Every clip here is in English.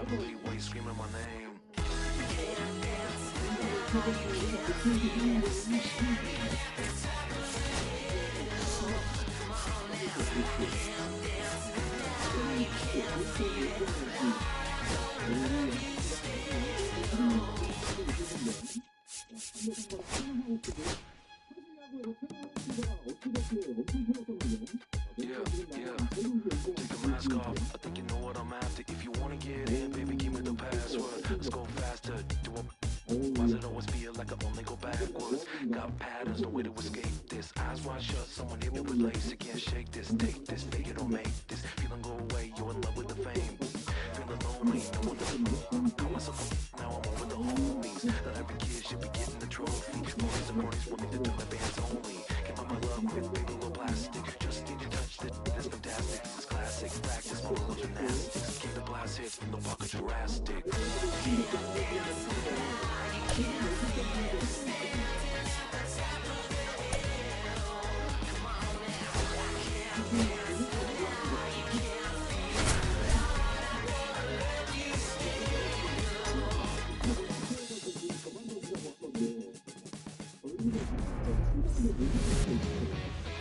can't believe why he's screaming my name. Yeah, take the mask off. I think you know what I'm after. If you wanna get in, baby, give me the password. Let's go faster. Why does it always feel like I only go backwards? Got patterns, no way to escape this. Eyes wide shut, someone hit me with lace. You can't shake this, take this, fake it or make this. Feeling go away, you're in love with the fame. Feeling lonely, no one to call myself. Now I'm over the homies. Not every kid should be getting the trophy. Boys and girls want me to do my bands only. Came out my love with big little plastic. Just need to touch it, it's fantastic. This is classic practice, my little gymnastics. Keep the blast hits from the pocket Jurassic.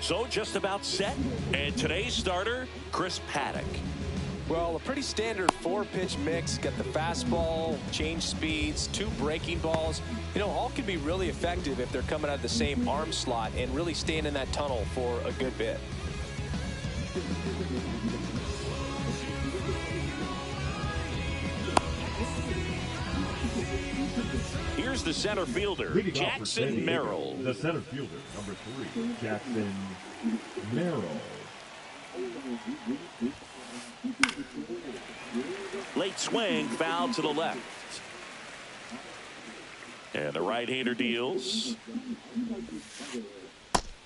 So just about set, and today's starter, Chris Paddock. Well, a pretty standard 4-pitch mix. Got the fastball, change speeds, 2 breaking balls. You know, all can be really effective if they're coming out of the same arm slot and really staying in that tunnel for a good bit. Here's the center fielder, Jackson Merrill. The center fielder, number 3, Jackson Merrill. Late swing, foul to the left. And the right-hander deals.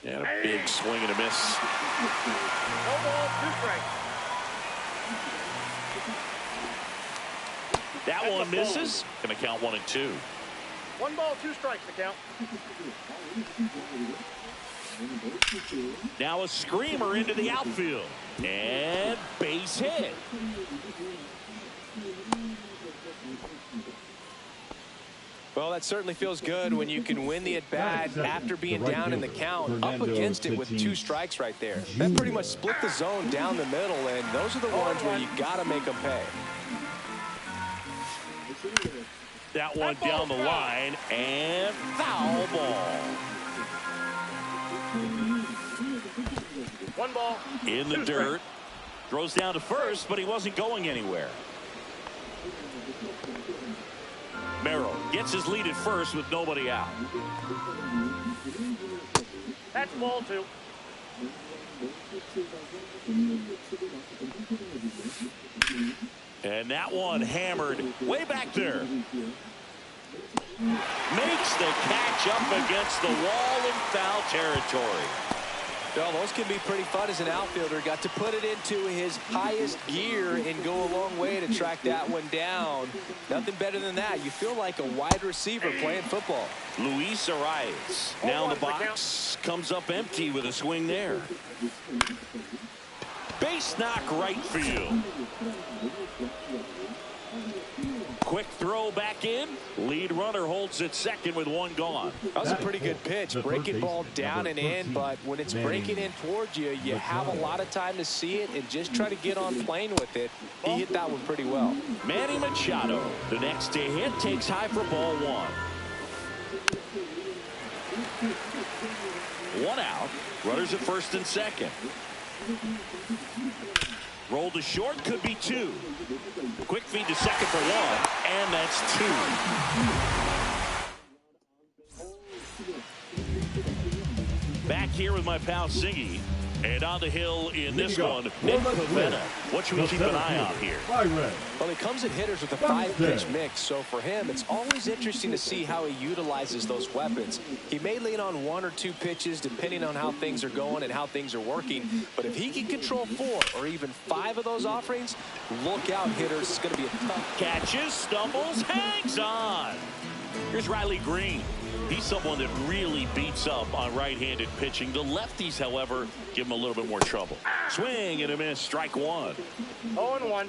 And a big swing and a miss. No ball, 2 strikes. That one misses. Gonna count 1 and 2. 1 ball, 2 strikes to count. Now a screamer into the outfield. And base hit. Well, that certainly feels good when you can win the at-bat after being down in the count, up against it with 2 strikes right there. That pretty much split the zone down the middle, and those are the ones where you got to make them pay. That one down the line, and foul ball. 1 ball. In the dirt. Throws down to first, but he wasn't going anywhere. Merrill gets his lead at first with nobody out. That's ball 2. And that one hammered way back there. Makes the catch up against the wall in foul territory. Well, those can be pretty fun as an outfielder. Got to put it into his highest gear and go a long way to track that one down. Nothing better than that. You feel like a wide receiver playing football. Luis Arias now in the box. Comes up empty with a swing there. Base knock right field. Quick throw back in. Lead runner holds at second with 1 gone. That was a pretty good pitch. Breaking ball down and in, but when it's breaking in towards you, you have a lot of time to see it and just try to get on plane with it. He hit that one pretty well. Manny Machado, the next to hit, takes high for ball 1. 1 out. Runners at first and second. Roll to short, could be 2. Quick feed to second for 1, and that's 2. Back here with my pal Siggy. And on the hill in this one, Nick Pavetta. What should we keep an eye on here? Well, he comes at hitters with a 5-pitch mix, so for him, it's always interesting to see how he utilizes those weapons. He may lean on 1 or 2 pitches depending on how things are going and how things are working, but if he can control 4 or even 5 of those offerings, look out, hitters. It's going to be a tough. Catches, stumbles, hangs on. Here's Riley Green. He's someone that really beats up on right-handed pitching. The lefties, however, give him a little bit more trouble. Swing and a miss, strike 1. 0-1.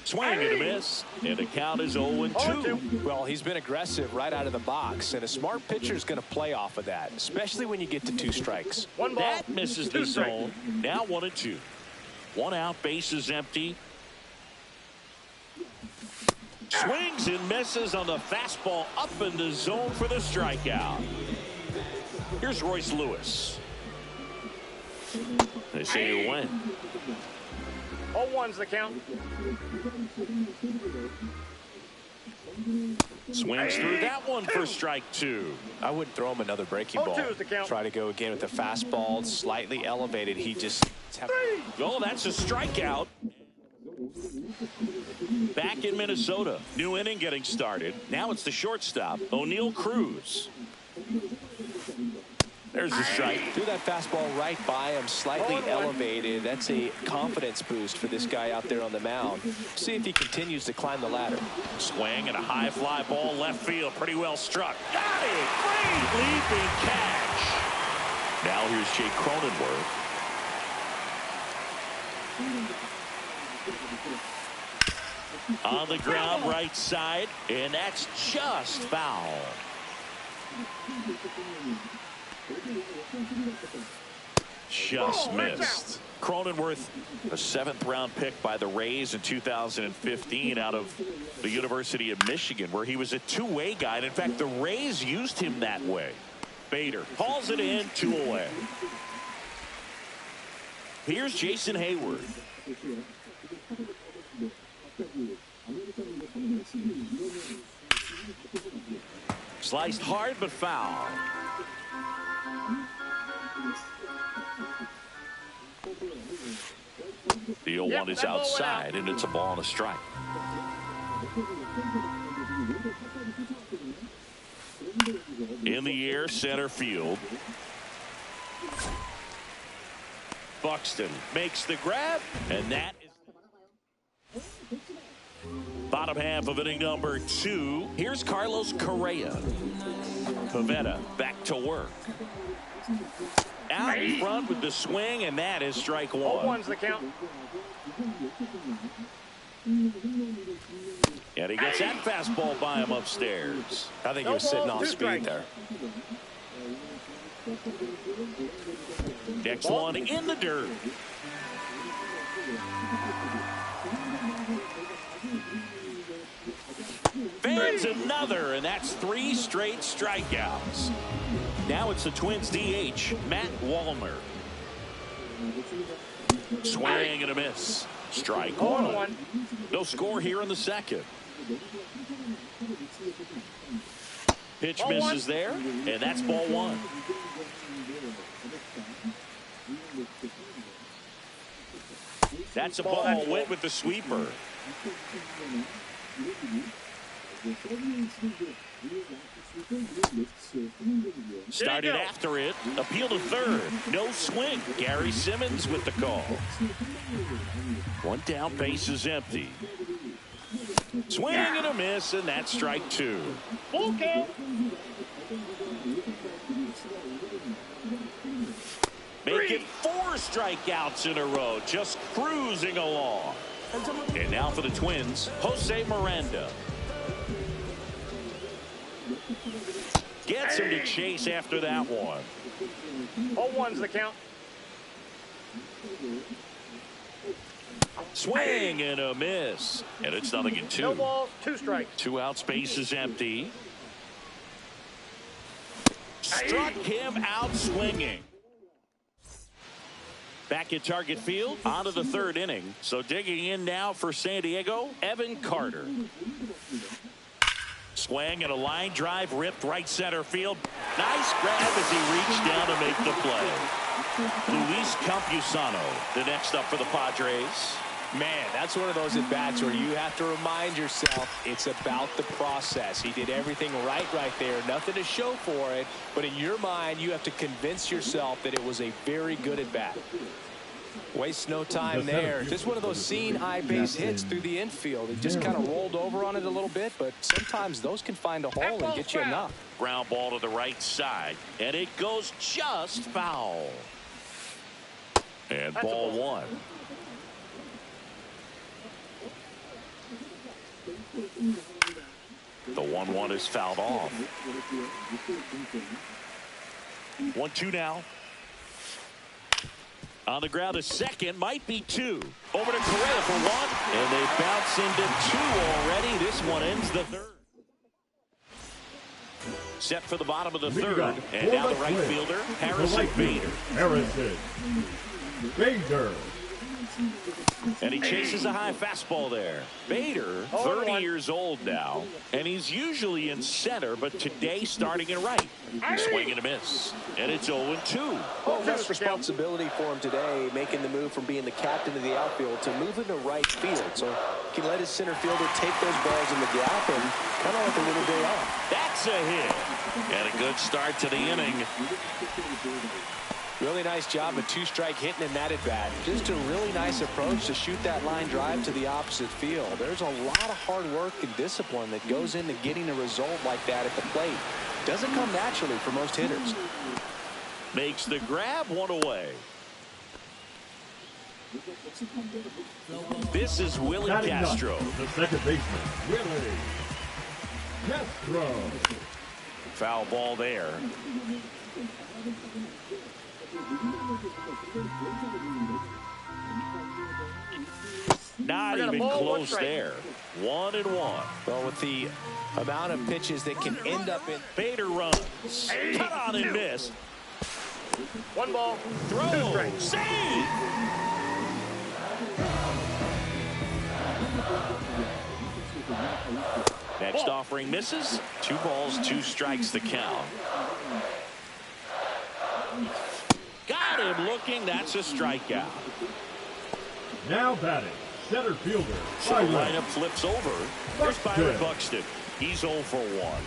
Swing and a miss, and the count is 0-2. Well, he's been aggressive right out of the box, and a smart pitcher is going to play off of that, especially when you get to 2 strikes. One ball. That misses the zone. Now 1-2. 1 out, bases empty. Swings and misses on the fastball up in the zone for the strikeout. Here's Royce Lewis. They say you win. 0-1's the count. Swings through that one for strike 2. I wouldn't throw him another breaking ball. 0-2 is the count. Try to go again with the fastball, slightly elevated. He just... Oh, that's a strikeout. Back in Minnesota. New inning getting started. Now it's the shortstop, O'Neal Cruz. There's the strike. Threw that fastball right by him, slightly elevated. That's a confidence boost for this guy out there on the mound. See if he continues to climb the ladder. Swing and a high fly ball left field. Pretty well struck. Got it. Great leaping catch. Now here's Jake Cronenworth. On the ground right side, and that's just foul. Just missed. Cronenworth, a 7th-round pick by the Rays in 2015 out of the University of Michigan, where he was a two-way guy. And in fact, the Rays used him that way. Bader hauls it in, 2 away. Here's Jason Hayward. Sliced hard but foul. The 0-1 is outside, and it's a ball and a strike. In the air, center field. Buxton makes the grab, and that is bottom half of inning number 2. Here's Carlos Correa. Pivetta back to work. Out in front with the swing, and that is strike 1. 0-1's the count. And he gets that fastball by him upstairs. I think he was sitting off speed there. Next one in the dirt. Fans another, and that's 3 straight strikeouts. Now it's the Twins DH, Matt Wallner. Swing and a miss. Strike 1. No score here in the second. Pitch misses there, and that's ball 1. That's a ball. Went with the sweeper. Started after it. Appeal to third. No swing. Gary Simmons with the call. 1 down, base empty. Swing and a miss, and that's strike 2. Full count. Make it 4 strikeouts in a row. Just cruising along. And now for the Twins, Jose Miranda. Gets him to chase after that one. 0-1's the count. Swing and a miss. And it's 0-2. No balls, 2 strikes. 2 outs, base is empty. Struck him out swinging. Back at Target Field, on to the 3rd inning. So digging in now for San Diego, Evan Carter. Swing and a line drive ripped right center field. Nice grab as he reached down to make the play. Luis Campusano, the next up for the Padres. Man, that's one of those at-bats where you have to remind yourself it's about the process. He did everything right there. Nothing to show for it. But in your mind, you have to convince yourself that it was a very good at-bat. Waste no time there. Just one of those seen high base hits through the infield. He just kind of rolled over on it a little bit, but sometimes those can find a hole and get you enough. Ground ball to the right side, and it goes just foul. And ball 1. one is fouled off. 1-2 now. On the ground, a second, might be two. Over to Correa for one, and they bounce into two already. This one ends the third. Set for the bottom of the third, and now the right fielder, Harrison Bader. And he chases a high fastball there. Bader, 30 years old now, and he's usually in center, but today starting in right. Swing and a miss, and it's 0-2. Well, less responsibility for him today, making the move from being the captain of the outfield to moving to right field. So he can let his center fielder take those balls in the gap and kind of like a little day off. That's a hit, and a good start to the inning. Really nice job of two-strike hitting in that at-bat. Just a really nice approach to shoot that line drive to the opposite field. There's a lot of hard work and discipline that goes into getting a result like that at the plate. Doesn't come naturally for most hitters. Makes the grab, one away. This is Willie Castro. The second baseman, Willie Castro. Foul ball there. Not even close there. 1-1. Well, with the amount of pitches that can end up in. Bader runs. Cut on and miss. One ball. Throw. Save. Next offering misses. 2 balls, 2 strikes the count. Got him looking. That's a strikeout. Now batting, center fielder. So the lineup flips over. There's Byron Buxton. He's 0 for 1.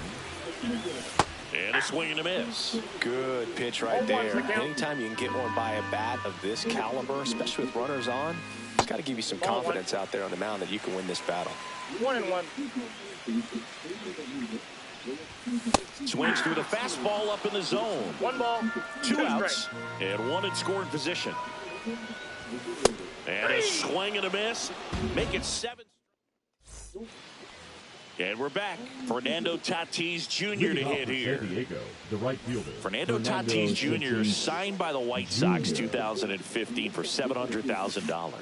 And a swing and a miss. Good pitch right there. Anytime you can get one by a bat of this caliber, especially with runners on, it's got to give you some confidence out there on the mound that you can win this battle. 1-1. Swings through the fastball up in the zone. 1 ball. 2 outs and 1 in scoring position. And a swing and a miss. Make it 7. And we're back. Fernando Tatis Jr. to hit here. San Diego, the right fielder. Fernando Tatis Jr. signed by the White Sox 2015 for $700,000.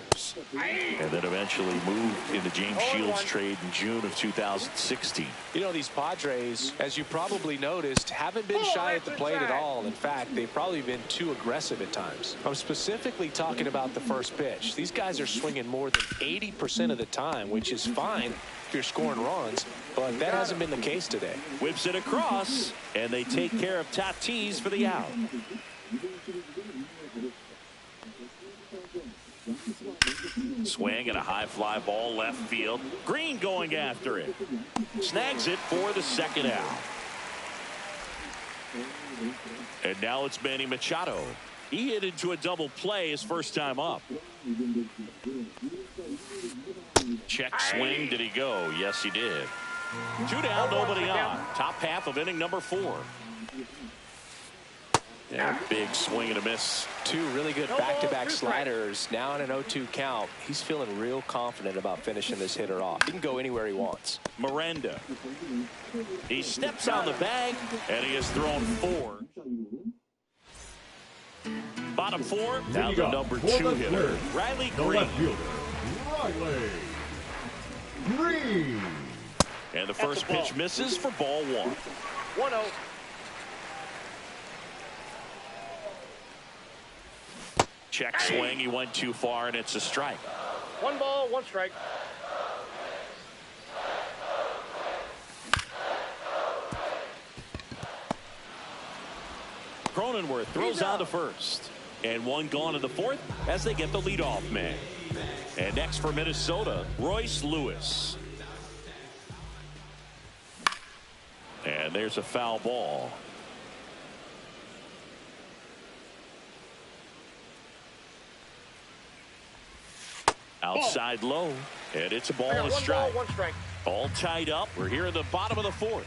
And then eventually moved in the James Shields trade in June of 2016. You know, these Padres, as you probably noticed, haven't been shy at the plate at all. In fact, they've probably been too aggressive at times. I'm specifically talking about the first pitch. These guys are swinging more than 80% of the time, which is fine if you're scoring runs, but that hasn't been the case today. Whips it across, and they take care of Tatis for the out. Swing and a high fly ball left field. Green going after it. Snags it for the second out. And now it's Manny Machado. He hit into a double play his first time up. Check swing. Did he go? Yes, he did. 2 down, nobody on. Top half of inning number 4. Yeah, big swing and a miss. 2 really good back-to-back sliders. Now in an 0-2 count. He's feeling real confident about finishing this hitter off. He can go anywhere he wants. Miranda. He steps on the bag, and he has thrown 4. Bottom 4, now the number 2 hitter, Riley The Green. left fielder, Riley Green. And the first pitch misses for ball 1. 1-0. Check swing. He went too far, and it's a strike. 1 ball, 1 strike. Cronenworth throws on to first. And 1 gone in the 4th as they get the leadoff man. And next for Minnesota, Royce Lewis. And there's a foul ball. Outside low, and it's a ball and a strike. 1 ball, 1 strike. All tied up. We're here in the bottom of the 4th.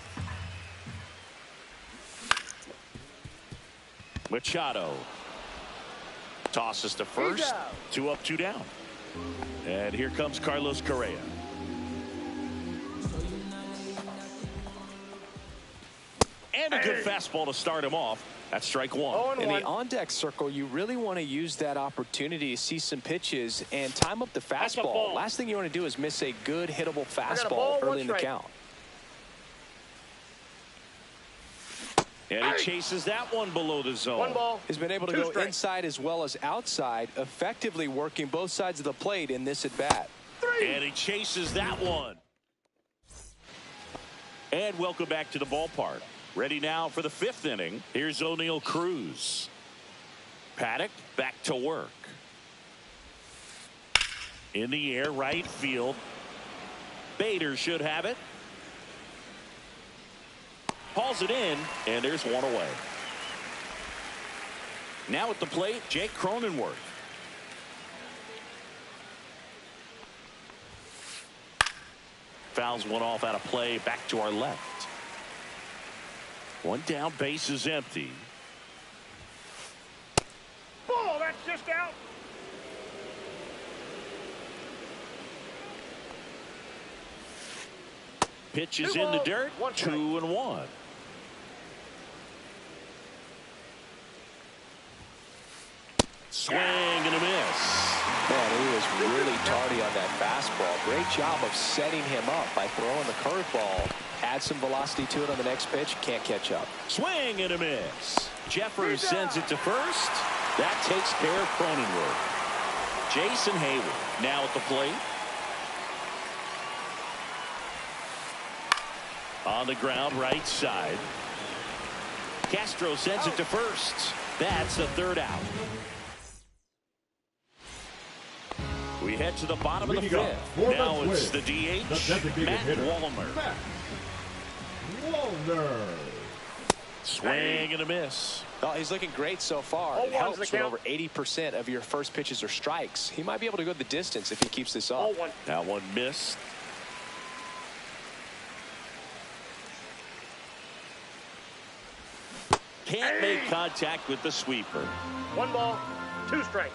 Machado tosses to first. 2 up, 2 down. And here comes Carlos Correa. And a good fastball to start him off. That's strike one. In the on-deck circle, you really want to use that opportunity to see some pitches and time up the fastball. Last thing you want to do is miss a good hittable fastball early in the count. And he chases that one below the zone. 1 ball. He's been able to go inside as well as outside, effectively working both sides of the plate in this at-bat. And he chases that one. And welcome back to the ballpark. Ready now for the 5th inning. Here's O'Neal Cruz. Paddock back to work. In the air, right field. Bader should have it. Hauls it in, and there's one away. Now at the plate, Jake Cronenworth. Fouls one off out of play, back to our left. One down, base is empty. Ball, that's just out. Pitch is in the dirt, 2-1. Swing and a miss. Man, he was really tardy on that fastball. Great job of setting him up by throwing the curveball. Add some velocity to it on the next pitch. Can't catch up. Swing and a miss. Jeffers sends it to first. That takes care of Cronenworth. Jason Hayward now at the plate. On the ground, right side. Castro sends it to first. That's the 3rd out. We head to the bottom of the 5th. Now it's the DH, Matt Wallner. Swing and a miss. Oh, he's looking great so far. It helps when over 80% of your first pitches are strikes. He might be able to go the distance if he keeps this up. That one missed. Can't make contact with the sweeper. 1 ball, 2 strikes.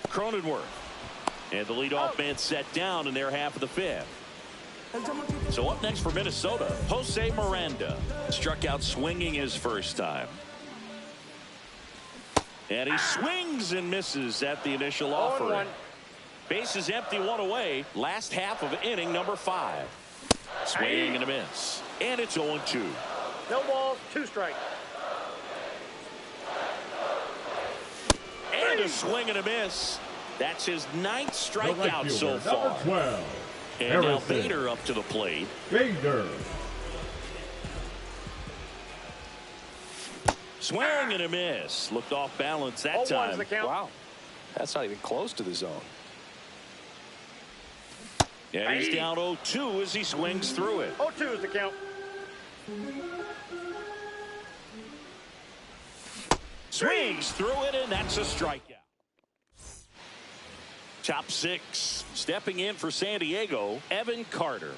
Cronenworth. And the leadoff man set down in their half of the 5th. So up next for Minnesota, Jose Miranda. Struck out swinging his first time. And he swings and misses at the initial offer. Base is empty, 1 away. Last half of inning number 5. Swing and a miss. And it's 0-2. No balls, 2 strikes. And a swing and a miss. That's his 9th strikeout so far. 12. And now Bader up to the plate. Bader. Swing and a miss. Looked off balance that time. Wow. That's not even close to the zone. And he's down 0-2 as he swings through it. 0-2 is the count. Swings through it, and that's a strikeout. Top 6. Stepping in for San Diego, Evan Carter.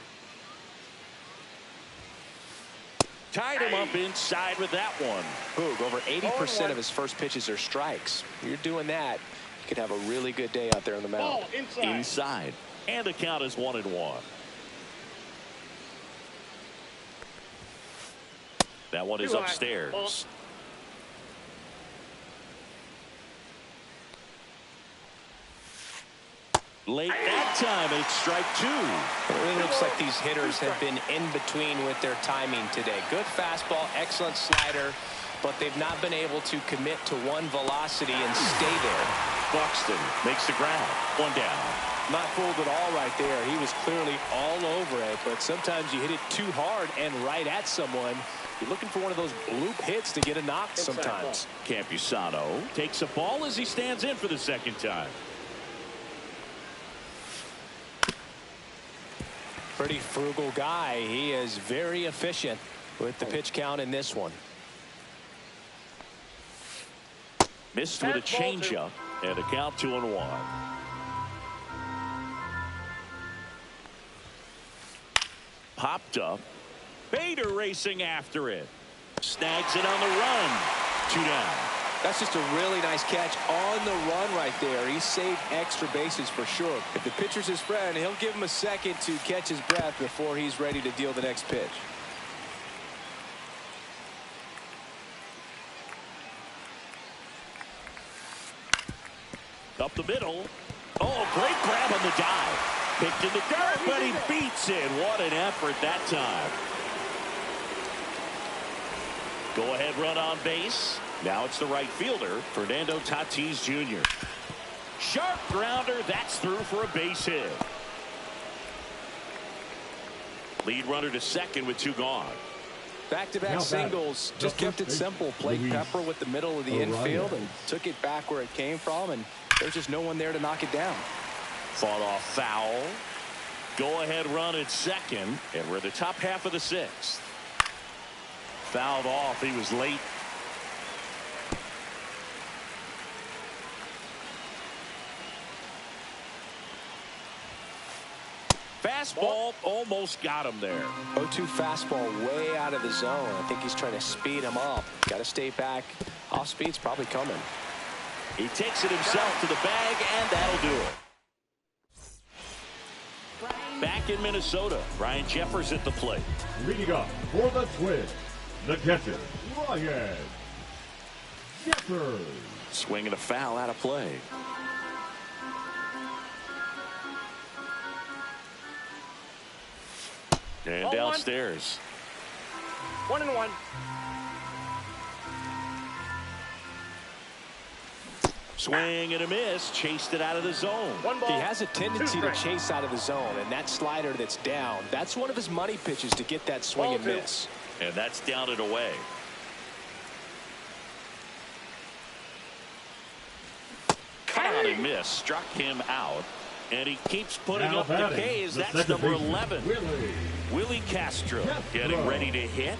Tied him up inside with that one. Boog, over 80% of his first pitches are strikes. You're doing that, you could have a really good day out there on the mound. Inside. And the count is 1-1. That one is upstairs. Late that time, it's strike 2. It really looks like these hitters have been in between with their timing today. Good fastball, excellent slider, but they've not been able to commit to one velocity and stay there. Buxton makes the grab. 1 down. Not fooled at all right there. He was clearly all over it, but sometimes you hit it too hard and right at someone. You're looking for one of those bloop hits to get a knock sometimes. Campusano takes a ball as he stands in for the 2nd time. Pretty frugal guy. He is very efficient with the pitch count in this one. Missed with a changeup and a count 2-1. Popped up. Bader racing after it. Snags it on the run. 2 down. That's just a really nice catch on the run right there. He saved extra bases for sure. If the pitcher's his friend, he'll give him a second to catch his breath before he's ready to deal the next pitch. Up the middle. Oh, great grab on the dive. Picked in the dirt, but he beats it. What an effort that time. Go-ahead run on base. Now it's the right fielder, Fernando Tatis Jr. Sharp grounder. That's through for a base hit. Lead runner to second with 2 gone. Back-to-back singles. Just kept it simple. Played Pepper with the middle of the infield and took it back where it came from, and there's just no one there to knock it down. Fought off foul. Go-ahead run at second, and we're the top half of the 6th. Fouled off. He was late. Fastball almost got him there. 0-2 fastball way out of the zone. I think he's trying to speed him up. Got to stay back. Off speed's probably coming. He takes it himself to the bag, and that'll do it. Back in Minnesota, Ryan Jeffers at the plate. Leading up for the Twins, the catcher, Ryan Jeffers. Swinging a foul out of play. And downstairs. 1-1. Swing and a miss. Chased it out of the zone. 1 ball. He has a tendency to chase out of the zone, and that slider that's down, that's one of his money pitches to get that swing and miss. And that's down and away. Cut on and miss. Struck him out. And he keeps putting up the K's. That's number 11. Willie Castro getting ready to hit.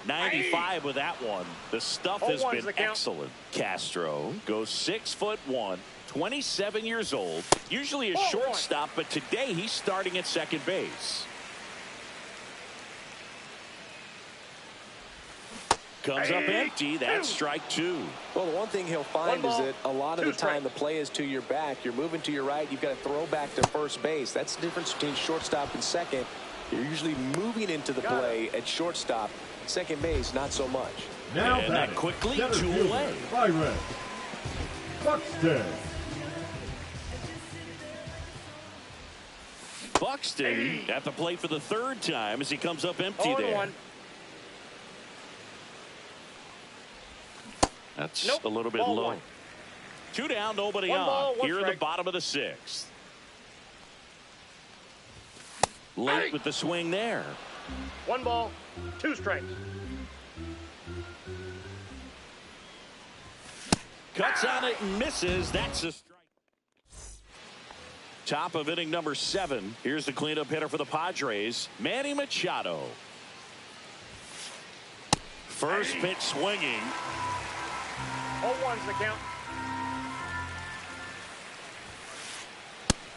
95 with that one. The stuff has been excellent. Castro goes 6'1", 27 years old. Usually a shortstop, but today he's starting at second base. Comes up empty. That's strike 2. Well, the one thing he'll find is that a lot of the time the play is to your back. You're moving to your right. You've got to throw back to first base. That's the difference between shortstop and second. You're usually moving into the play at shortstop. Second base, not so much. Now and that quickly, 2 away. Byron Buxton. Buxton at the plate for the 3rd time as he comes up empty there. That's a little bit low. 2 down, nobody on. Here in the bottom of the 6th. Late with the swing there. 1 ball, 2 strikes. Cuts on it and misses. That's a strike. Top of inning number 7. Here's the cleanup hitter for the Padres, Manny Machado. First pitch swinging. 0-1's the count.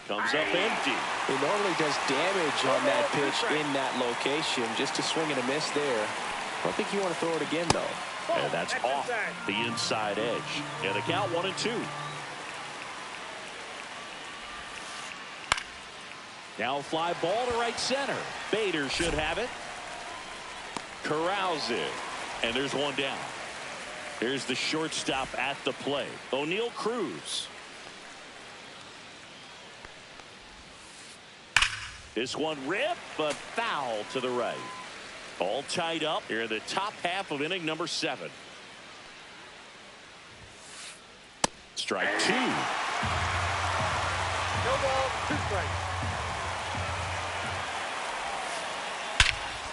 Comes up empty. He normally does damage on that pitch in that location. Just a swing and a miss there. I don't think you want to throw it again, though. And that's off the inside edge. And the count 1-2. Now a fly ball to right center. Bader should have it. Corrals it. And there's 1 down. There's the shortstop at the plate, O'Neal Cruz. This one ripped, but foul to the right. All tied up here in the top half of inning number 7. Strike 2. No ball, 2 strikes.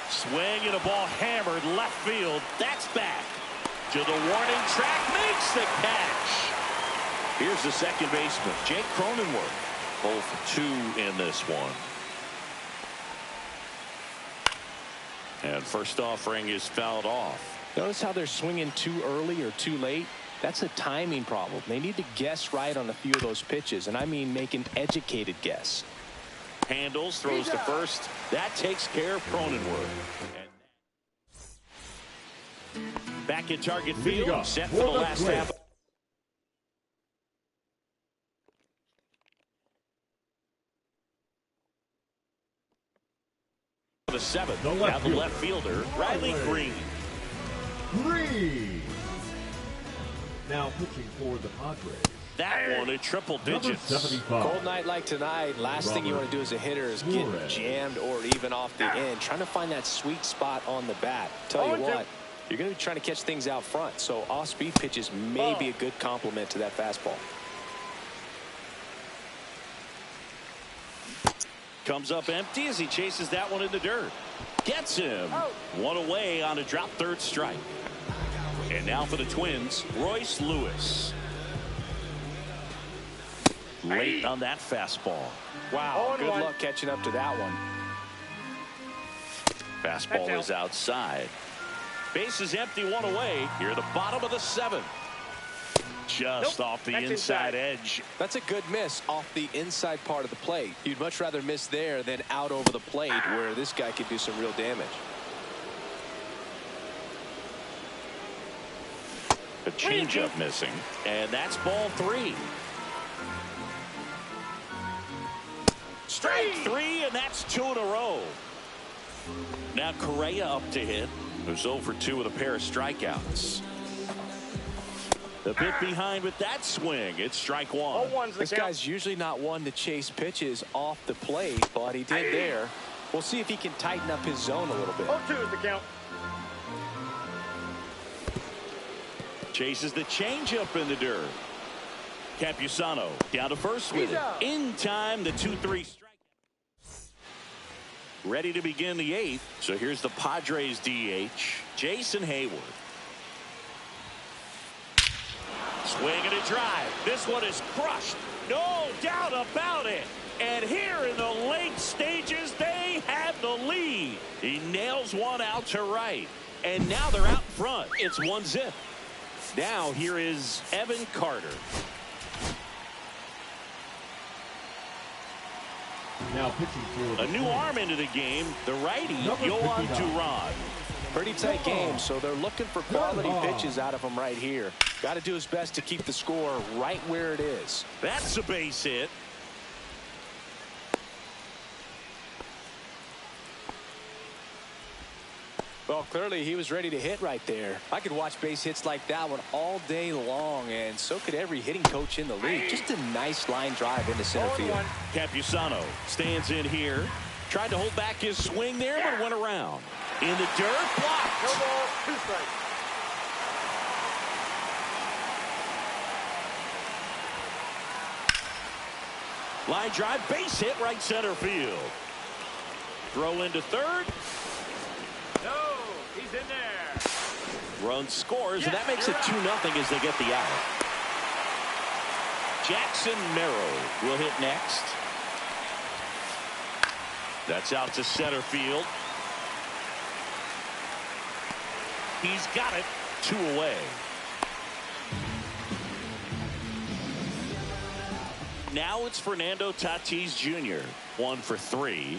Swing and a ball hammered left field. That's back to the warning track. Makes the catch. Here's the second baseman, Jake Cronenworth. Both 2 in this one. And first offering is fouled off. Notice how they're swinging too early or too late. That's a timing problem. They need to guess right on a few of those pitches, and I mean make an educated guess. Handles, throws to first. That takes care of Cronenworth. Back at target Leading field, up set for for the the last Twins. half. The seventh, The now the left fielder, Riley Green. Green. Now pitching for the Padres. That one at triple Number digits. 75. Cold night like tonight, last thing you want to do as a hitter is get Suarez. jammed or even off the end. Trying to find that sweet spot on the bat. Tell you what, you're going to be trying to catch things out front, so off-speed pitches may be a good complement to that fastball. Comes up empty as he chases that one in the dirt. Gets him. One away on a drop third strike. And now for the Twins, Royce Lewis. Late on that fastball. Wow, good luck catching up to that one. Fastball is outside. Base is empty, one away. Here at the bottom of the seventh. Just off the inside edge. That's a good miss off the inside part of the plate. You'd much rather miss there than out over the plate where this guy could do some real damage. A changeup missing, and that's ball three. Strike three, and that's two in a row. Now Correa up to hit, who's 0 for 2 with a pair of strikeouts. A bit behind with that swing. It's strike one. This guy's usually not one to chase pitches off the plate, but he did there. We'll see if he can tighten up his zone a little bit. 0-2 is the count. Chases the changeup in the dirt. Campusano down to first with it. In time, the 2-3 strike. Ready to begin the eighth. So here's the Padres DH, Jason Hayward. Swing and a drive. This one is crushed. No doubt about it. And here in the late stages, they have the lead. He nails one out to right. And now they're out front. It's 1-0. Now here is Evan Carter. Now pitching for A new arm into the game, the righty, Yohan Duran. Pretty tight game, so they're looking for quality pitches out of him right here. Got to do his best to keep the score right where it is. That's a base hit. Well, clearly he was ready to hit right there. I could watch base hits like that one all day long, and so could every hitting coach in the league. Just a nice line drive into center field. Campusano stands in here. Tried to hold back his swing there, but went around. In the dirt, blocked. No ball, 2 strikes. Line drive, base hit, right center field. Throw into third. No, he's in there. Run scores, and that makes it 2-0 as they get the out. Jackson Merrill will hit next. That's out to center field. He's got it. 2 away. Now it's Fernando Tatis Jr. 1 for 3.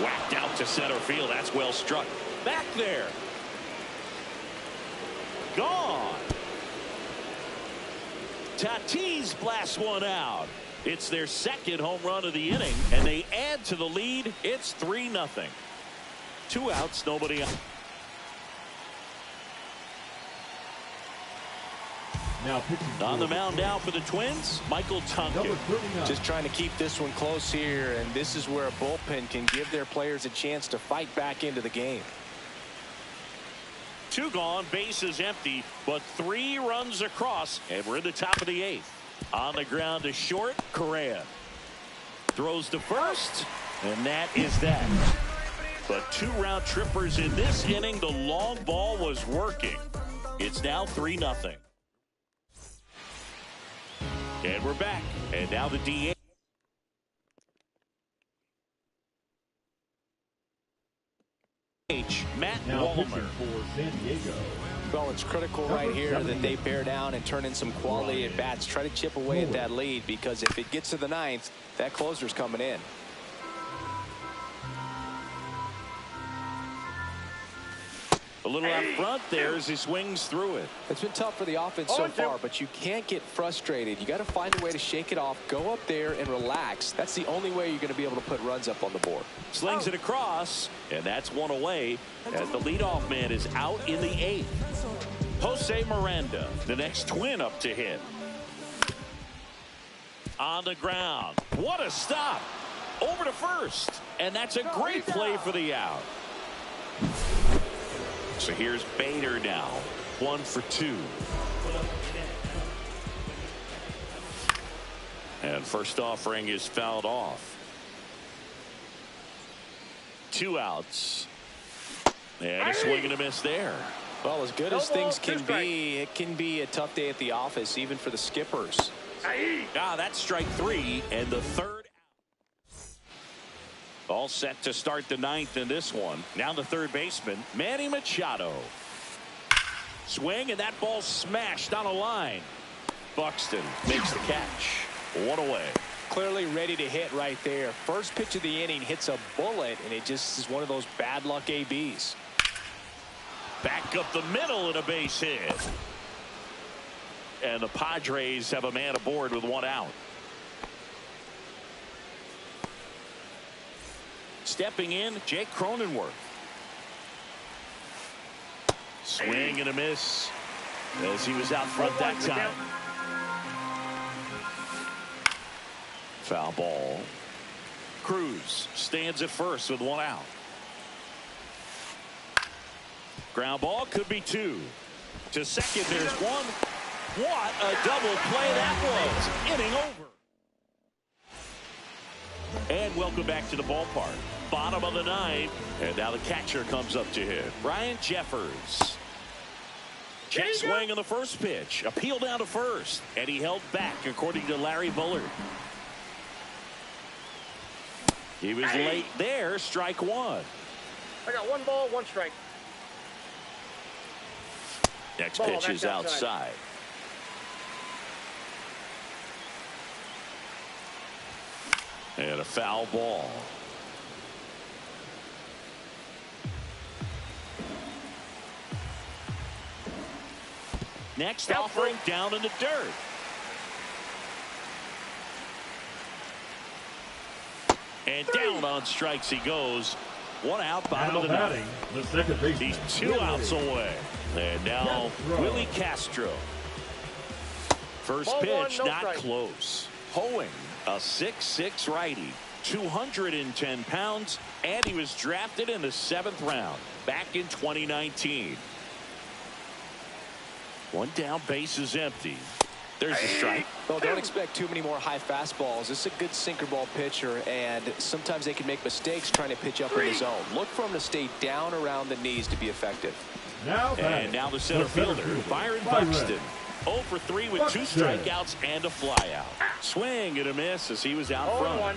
Whacked out to center field. That's well struck. Back there. Gone. Tatis blasts one out. It's their second home run of the inning, and they add to the lead. It's 3-0. 2 outs, nobody out. Now pitching On the mound now for the Twins, Michael Tonkin. number 39. Just trying to keep this one close here, and this is where a bullpen can give their players a chance to fight back into the game. 2 gone, bases empty, but 3 runs across, and we're in the top of the 8th. On the ground to short, Correa. Throws to first, and that is that. But 2 round trippers in this inning. The long ball was working. It's now 3-0. And we're back. And now the DH. Matt Now pitching Wallmer. for San Diego. Well, it's critical right here that they bear down and turn in some quality at bats. Try to chip away at that lead, because if it gets to the 9th, that closer's coming in. A little out front there as he swings through it. It's been tough for the offense so far, but you can't get frustrated. You got to find a way to shake it off, go up there and relax. That's the only way you're going to be able to put runs up on the board. Slings it across, and that's one away as the leadoff man is out in the 8th. Jose Miranda, the next twin up to hit. On the ground. What a stop. Over to first. And that's a great play for the out. So here's Bader now. 1 for 2. And first offering is fouled off. 2 outs. And a swing and a miss there. Well, as good as things can be, it can be a tough day at the office, even for the skippers. That's strike 3 and the 3rd out. All set to start the 9th in this one. Now the third baseman, Manny Machado. Swing, and that ball smashed on a line. Buxton makes the catch. 1 away. Clearly ready to hit right there. First pitch of the inning hits a bullet, and it just is one of those bad luck ABs. Back up the middle and a base hit. And the Padres have a man aboard with 1 out. Stepping in, Jake Cronenworth. Swing and a miss as he was out front that time. Foul ball. Cruz stands at first with 1 out. Ground ball, could be 2. To second, there's 1. What a double play that was. Inning over. And welcome back to the ballpark. Bottom of the 9th, and now the catcher comes up to hit. Ryan Jeffers. Check swing on the first pitch. Appeal down to first, and he held back according to Larry Bullard. He was late there. Strike 1. I got 1 ball, 1 strike. Next pitch is outside. And a foul ball. Next offering down in the dirt. And down on strikes he goes. 1 out, bottom of the 9th. The second baseman. He's 2 outs away. And now Willie Castro. First pitch not close. Hoeing, a 6'6" righty, 210 pounds, and he was drafted in the 7th round back in 2019. 1 down, base is empty. There's a strike. Well, don't expect too many more high fastballs. This is a good sinker ball pitcher, and sometimes they can make mistakes trying to pitch up in the zone. Look for him to stay down around the knees to be effective. And now the center fielder, Byron Buxton. 0 for 3 with 2 strikeouts and a flyout. Swing and a miss as he was out front.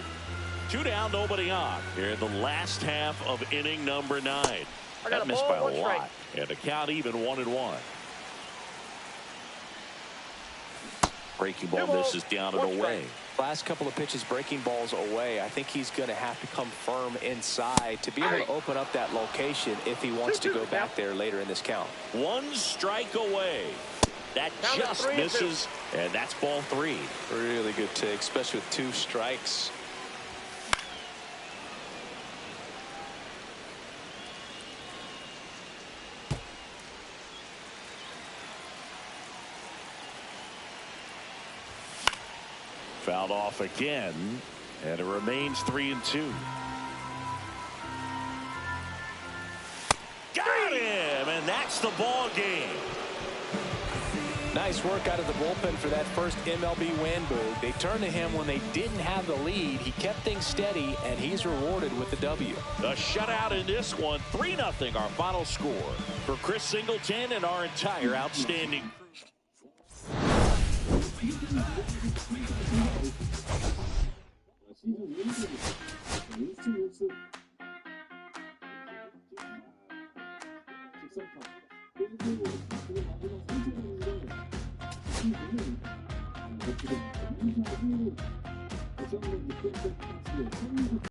2 down, nobody on. Here in the last half of inning number 9. That missed by a lot. And the count even 1-1. Breaking ball misses down and away. Last couple of pitches breaking balls away. I think he's going to have to come firm inside to be able to open up that location if he wants to go back there later in this count. 1 strike away. That just misses, and that's ball 3. Really good take, especially with 2 strikes. Fouled off again, and it remains 3-2. Got him, and that's the ball game. Nice work out of the bullpen for that first MLB win, Boog. They turned to him when they didn't have the lead. He kept things steady, and he's rewarded with the W. A shutout in this one, 3-0 our final score. For Chris Singleton and our entire outstanding